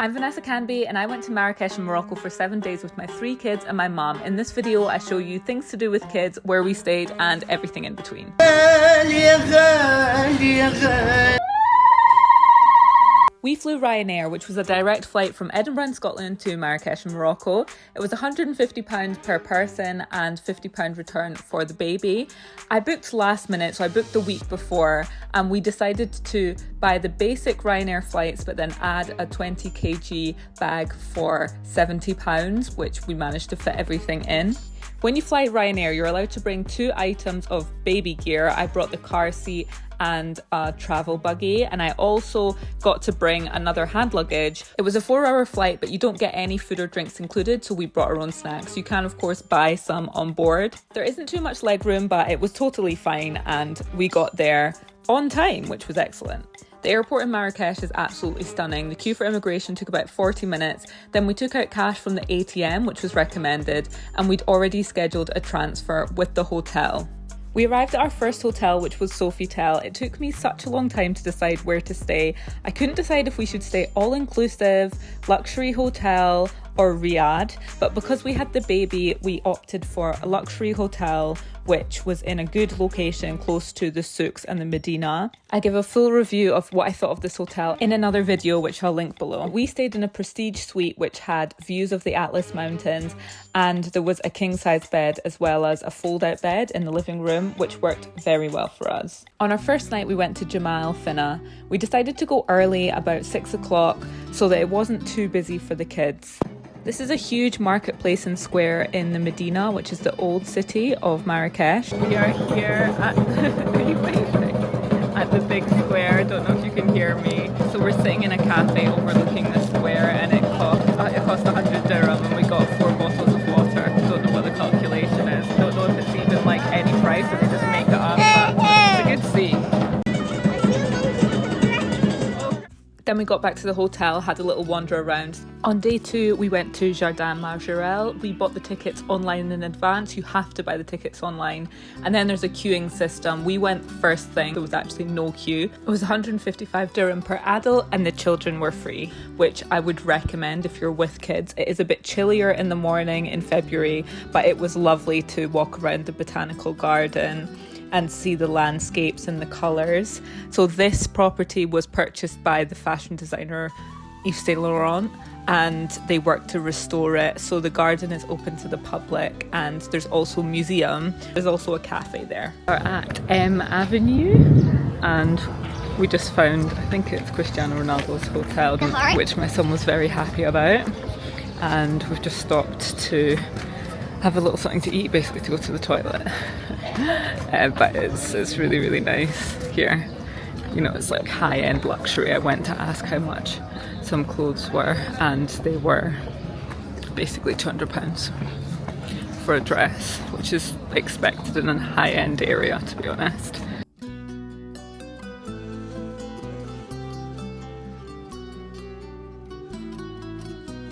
I'm Vanessa Canby and I went to Marrakesh in Morocco for 7 days with my 3 kids and my mum. In this video I show you things to do with kids, where we stayed and everything in between. We flew Ryanair, which was a direct flight from Edinburgh in Scotland to Marrakesh in Morocco. It was £150 per person and £50 return for the baby. I booked last minute, so I booked the week before, and we decided to buy the basic Ryanair flights but then add a 20 kg bag for £70, which we managed to fit everything in. When you fly Ryanair, you're allowed to bring 2 items of baby gear. I brought the car seat and a travel buggy, and I also got to bring another hand luggage. It was a 4-hour flight, but you don't get any food or drinks included, so we brought our own snacks. You can of course buy some on board. There isn't too much leg room, but it was totally fine, and we got there on time, which was excellent. The airport in Marrakesh is absolutely stunning. The queue for immigration took about 40 minutes. Then we took out cash from the ATM, which was recommended, and we'd already scheduled a transfer with the hotel. We arrived at our first hotel, which was Sofitel. It took me such a long time to decide where to stay. I couldn't decide if we should stay all-inclusive, luxury hotel, or Riyadh, but because we had the baby, we opted for a luxury hotel, which was in a good location close to the souks and the Medina. I give a full review of what I thought of this hotel in another video, which I'll link below. We stayed in a prestige suite which had views of the Atlas Mountains, and there was a king-size bed as well as a fold-out bed in the living room, which worked very well for us. On our first night, we went to Jemaa, el-Fnaa. We decided to go early, about 6 o'clock, so that it wasn't too busy for the kids. This is a huge marketplace and square in the Medina, which is the old city of Marrakesh. We are here at at the big square. I don't know if you can hear me. So we're sitting in a cafe overlooking the square, and it cost 100 dirham, and we got 4 bottles of water. Don't know what the calculation is. Don't know if it's even like any price or they just make it up, but it's a good see. Then we got back to the hotel, had a little wander around. On day 2, we went to Jardin Majorelle. We bought the tickets online in advance. You have to buy the tickets online. And then there's a queuing system. We went first thing. There was actually no queue. It was 155 dirham per adult, and the children were free, which I would recommend if you're with kids. It is a bit chillier in the morning in February, but it was lovely to walk around the botanical garden and see the landscapes and the colours. So this property was purchased by the fashion designer Yves Saint Laurent, and they worked to restore it. So the garden is open to the public, and there's also a museum. There's also a cafe there. We're at M Avenue, and we just found, I think it's Cristiano Ronaldo's hotel, which my son was very happy about. And we've just stopped to have a little something to eat, basically to go to the toilet. But it's really, really nice here. You know, it's like high-end luxury. I went to ask how much some clothes were, and they were basically £200 for a dress, which is expected in a high-end area, to be honest.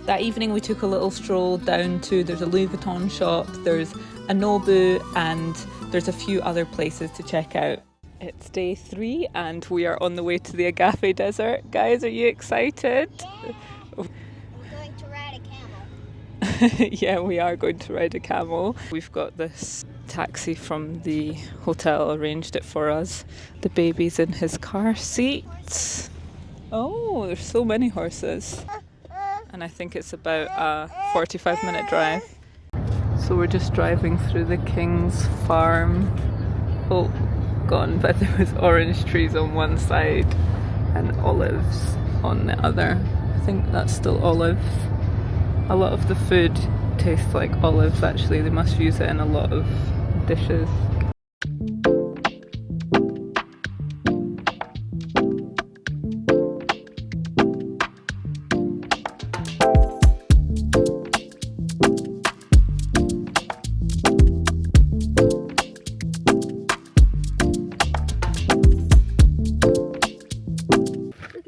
That evening we took a little stroll down to, there's a Louis Vuitton shop, there's a Nobu, and there's a few other places to check out. It's day 3 and we are on the way to the Agafe Desert. Guys, are you excited? Yeah. We're going to ride a camel. Yeah, we are going to ride a camel. We've got this taxi from the hotel, arranged it for us. The baby's in his car seat. Oh, there's so many horses. And I think it's about a 45-minute drive. So we're just driving through the king's farm. Oh, gone, but there was orange trees on one side and olives on the other. I think that's still olive. A lot of the food tastes like olives actually. They must use it in a lot of dishes.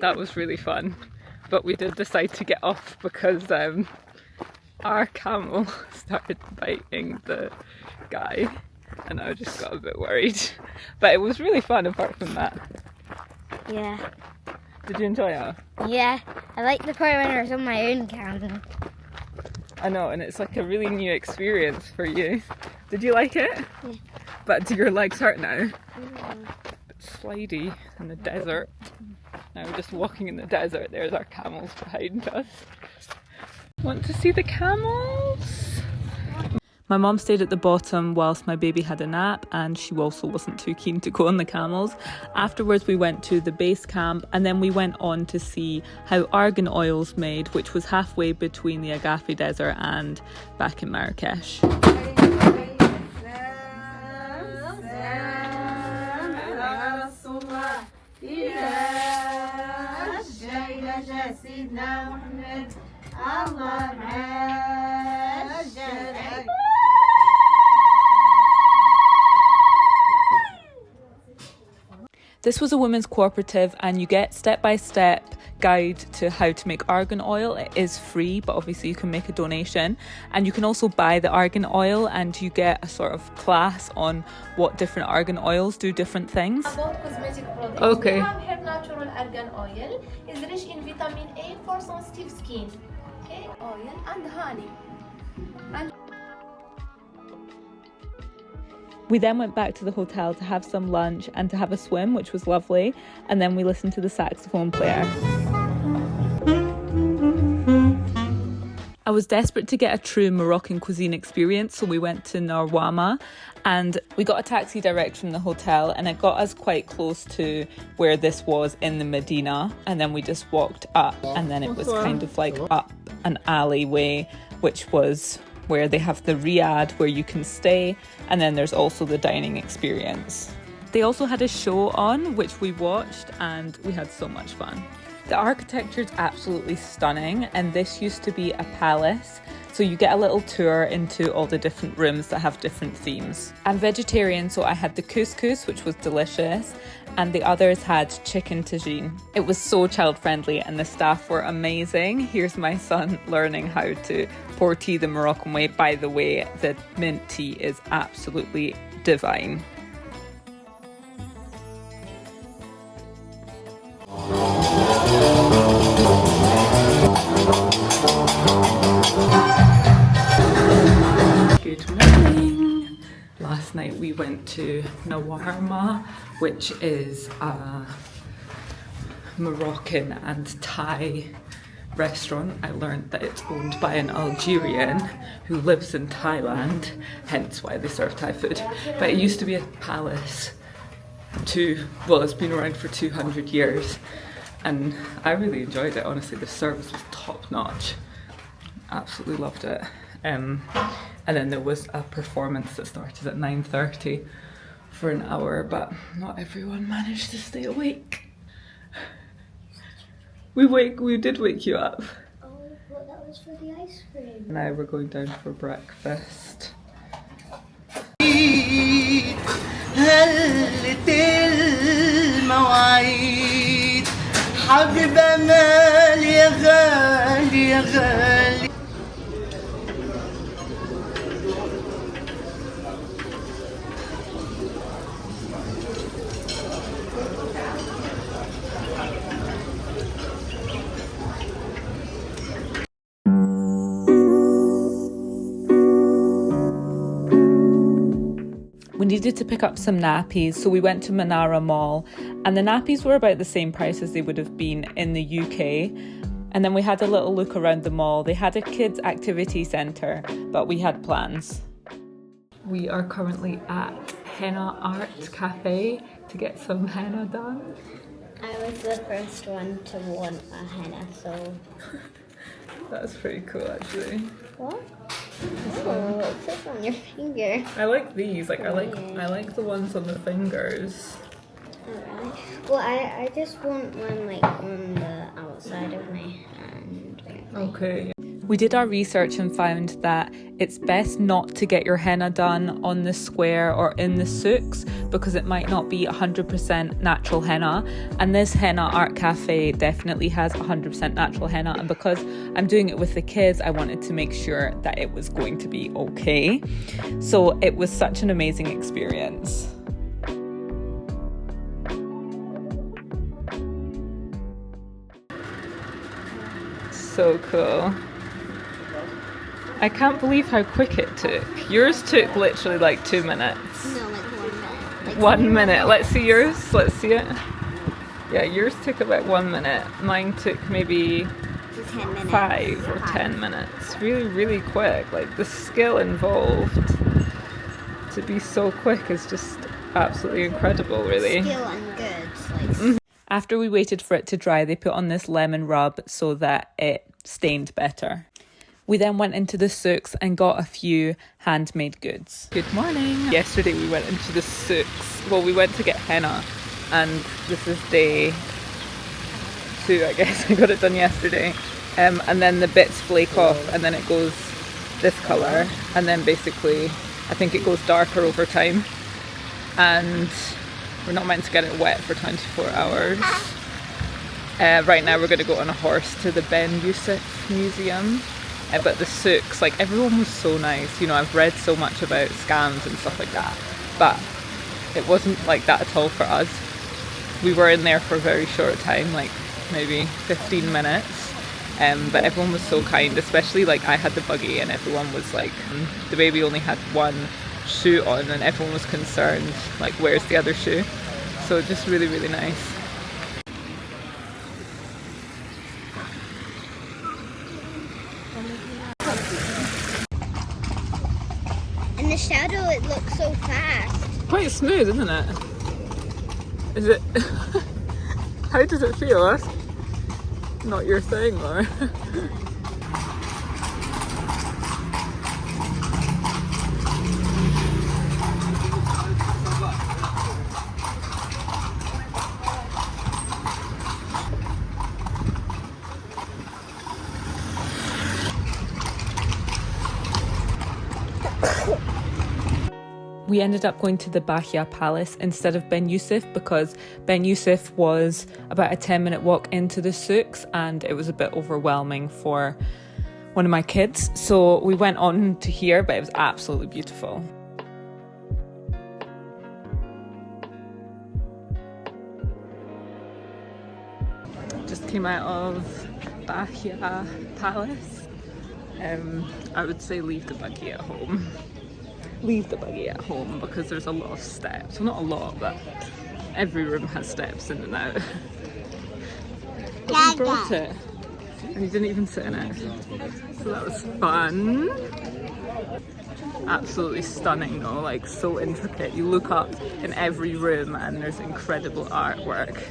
That was really fun, but we did decide to get off because our camel started biting the guy and I just got a bit worried, but it was really fun apart from that. Yeah. Did you enjoy it? Yeah, I like the part when I was on my own camel. I know, and it's like a really new experience for you. Did you like it? Yeah. But do your legs hurt now? Bit slidey in the desert. Now we're just walking in the desert. There's our camels behind us. Want to see the camels? My mum stayed at the bottom whilst my baby had a nap, and she also wasn't too keen to go on the camels. Afterwards we went to the base camp, and then we went on to see how argan oil's made, which was halfway between the Agafi desert and back in Marrakesh. This was a women's cooperative, and you get step-by-step guide to how to make argan oil. It is free, but obviously you can make a donation, and you can also buy the argan oil, and you get a sort of class on what different argan oils do different things. About cosmetic products, Okay. we have here natural argan oil. Is rich in vitamin A for sensitive skin. Okay, oil and honey. And We then went back to the hotel to have some lunch and to have a swim, which was lovely, and then we listened to the saxophone player. I was desperate to get a true Moroccan cuisine experience, so we went to Narwama, and we got a taxi direct from the hotel, and it got us quite close to where this was in the Medina, and then we just walked up, and then it was kind of like up an alleyway, which was where they have the riad where you can stay, and then there's also the dining experience. They also had a show on which we watched, and we had so much fun. The architecture is absolutely stunning, and this used to be a palace, so you get a little tour into all the different rooms that have different themes. I'm vegetarian, so I had the couscous, which was delicious, and the others had chicken tagine. It was so child friendly, and the staff were amazing. Here's my son learning how to pour tea the Moroccan way. By the way, the mint tea is absolutely divine. Good morning. Last night we went to Nawarma, which is a Moroccan and Thai restaurant. I learned that it's owned by an Algerian who lives in Thailand, hence why they serve Thai food. But it used to be a palace it's been around for 200 years, and I really enjoyed it. Honestly, the service was top notch. Absolutely loved it. And then there was a performance that started at 9:30 for an hour, but not everyone managed to stay awake. We did wake you up. Oh, but that was for the ice cream. Now we're going down for breakfast. هلت المواعيد حبيب امال يا غالي يا غالي. We needed to pick up some nappies, so we went to Manara Mall, and the nappies were about the same price as they would have been in the UK. And then we had a little look around the mall. They had a kids activity centre, but we had plans. We are currently at Henna Art Cafe to get some henna done. I was the first one to want a henna, so... That's pretty cool, actually. What? Oh, it says on your finger. I like these. I like the ones on the fingers. Alright. Well, I just want one like on the outside of my hand. Okay. We did our research and found that it's best not to get your henna done on the square or in the souks because it might not be 100% natural henna. And this Henna Art Cafe definitely has 100% natural henna. And because I'm doing it with the kids, I wanted to make sure that it was going to be okay. So it was such an amazing experience. So cool. I can't believe how quick it took. Yours took literally like 2 minutes. No, like 1 minute. Like 1 minute. Let's see yours. Let's see it. Yeah, yours took about 1 minute. Mine took maybe 10 minutes. 5 or 10 minutes. Really, really quick. Like the skill involved to be so quick is just absolutely incredible, really. Skill and goods. Like. After we waited for it to dry, they put on this lemon rub so that it stained better. We then went into the souks and got a few handmade goods. Good morning. Yesterday we went into the souks. Well, we went to get henna, and this is day 2, I guess. I got it done yesterday. And then the bits flake off, and then it goes this colour, and then basically I think it goes darker over time. And we're not meant to get it wet for 24 hours. Right now we're going to go on a horse to the Ben Youssef Museum. But the souks, like everyone was so nice. You know, I've read so much about scams and stuff like that, but it wasn't like that at all for us. We were in there for a very short time, like maybe 15 minutes. But everyone was so kind, especially like I had the buggy and everyone was like, the baby only had one shoe on and everyone was concerned, like where's the other shoe? So just really, really nice. In the shadow, it looks so fast. Quite smooth, isn't it? Is it? How does it feel? That's not your thing, or? We ended up going to the Bahia Palace instead of Ben Youssef because Ben Youssef was about a 10-minute walk into the souks and it was a bit overwhelming for one of my kids. So we went on to here, but it was absolutely beautiful. Just came out of Bahia Palace. I would say leave the buggy at home. Leave the buggy at home because there's a lot of steps. Well, not a lot, but every room has steps in and out. But we brought it and you didn't even sit in it. So that was fun. Absolutely stunning though, like so intricate. You look up in every room and there's incredible artwork.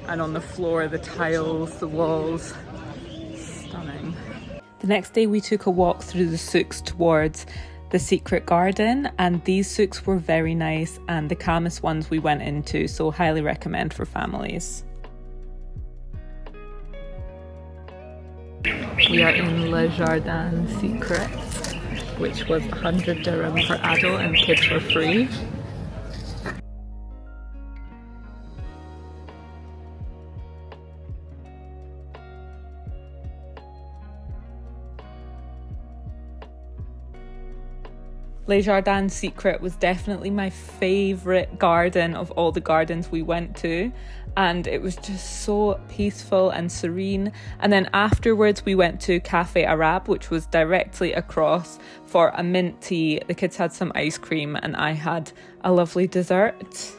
And on the floor, the tiles, the walls, stunning. The next day we took a walk through the souks towards the Secret Garden, and these souks were very nice and the calmest ones we went into, so highly recommend for families. We are in Le Jardin Secret, which was 100 dirham per adult and kids were free. Le Jardin Secret was definitely my favourite garden of all the gardens we went to, and it was just so peaceful and serene. And then afterwards we went to Cafe Arab, which was directly across, for a mint tea. The kids had some ice cream and I had a lovely dessert.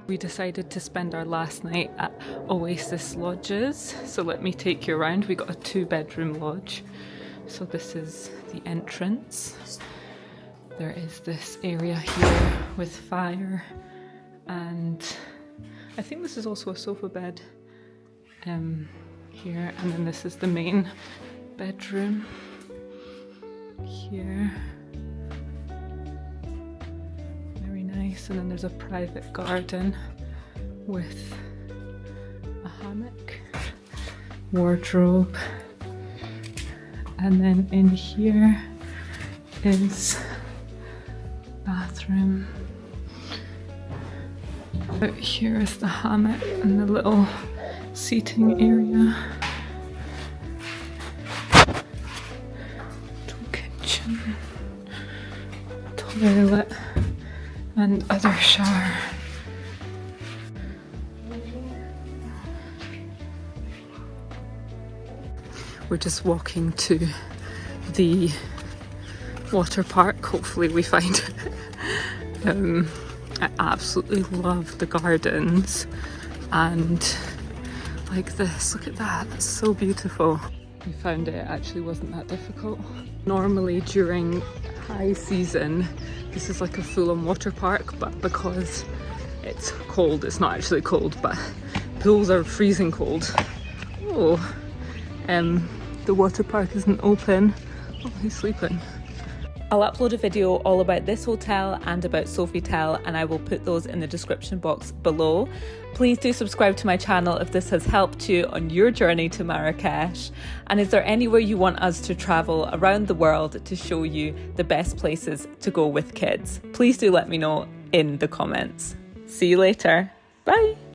We decided to spend our last night at Oasis Lodges, so let me take you around. We got a 2-bedroom lodge. So this is the entrance. There is this area here with fire, and I think this is also a sofa bed here, and then this is the main bedroom here. Very nice. And then there's a private garden with a hammock, wardrobe. And then in here is bathroom. Out here is the hammock and the little seating area. Little kitchen, toilet, and other shower. We're just walking to the water park. Hopefully we find it. I absolutely love the gardens, and like this, look at that, that's so beautiful. We found it actually wasn't that difficult. Normally during high season this is like a full-on water park, but because it's cold, it's not actually cold, but pools are freezing cold. Oh, the water park isn't open. Oh, he's sleeping. I'll upload a video all about this hotel and about Sofitel, and I will put those in the description box below. Please do subscribe to my channel if this has helped you on your journey to Marrakesh. And is there anywhere you want us to travel around the world to show you the best places to go with kids? Please do let me know in the comments. See you later. Bye.